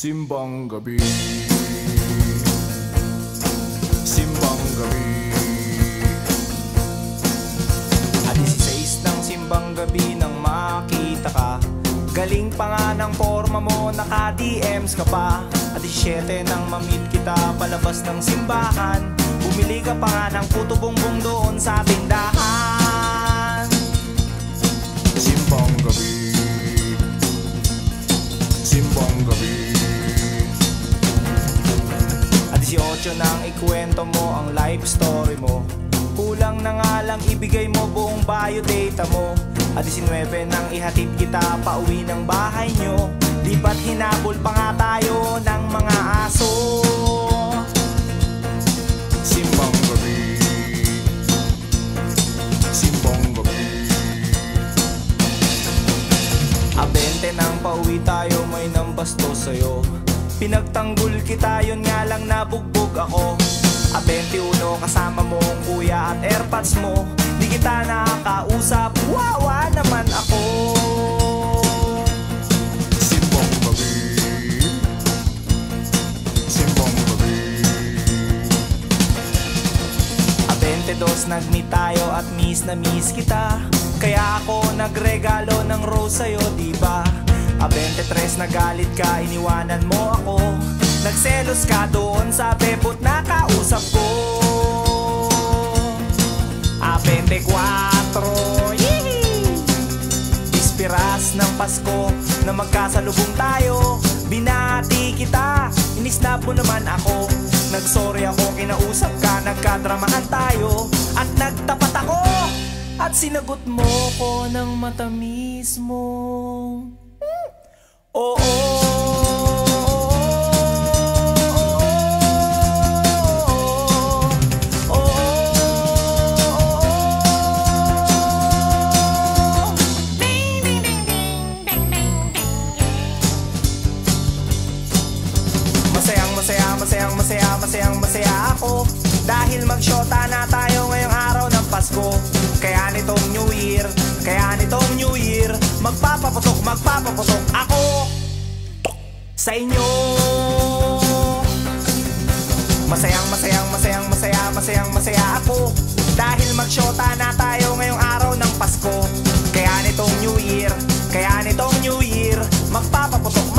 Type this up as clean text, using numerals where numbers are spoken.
Simbang gabi, simbang gabi. Alas 16 ng simbang gabi nang makita ka. Galing pa nga ng forma mo, naka-DMs ka pa. At 17 nang mamit kita palabas ng simbahan. Bumili ka pa nga ng puto bongbong doon sa tindahan. Simbang gabi, simbang gabi. At 18 nang ikwento mo ang life story mo. Kulang na nga lang ibigay mo buong biodata mo. At 19 nang ihatid kita pauwi ng bahay nyo. Di ba't hinabol pa nga tayo ng mga aso. Simbang gabi, simbang gabi. A 20 nang pauwi tayo, may nambastos sa'yo. Pinagtanggol kita, yun nga lang nabugbog ako. A 21 kasama mo ang kuya at airpods mo. Di kita nakakausap, wawa naman ako. Simbang gabi, simbang gabi. A 22 nag-meet tayo at miss na miss kita. Kaya ako nagregalo ng rose sa'yo, diba? A 23 nagalit ka, iniwanan mo ako. Nagselos ka doon sa bebot na kausap ko. A 24, ispiras ng Pasko na magkasalubong tayo. Binati kita, inisnap mo naman ako. Nagsorry ako, kinausap ka, nagkadramahan tayo. At nagtapat ako, at sinagot mo ko ng matamis mo. Oo. Masaya ako dahil magsyota na tayo ngayong araw ng Pasko. Kaya nitong New Year, magpapaputok ako sa inyo. Masaya ako dahil magsyota na tayo ngayong araw ng Pasko. Kaya nitong New Year, magpapaputok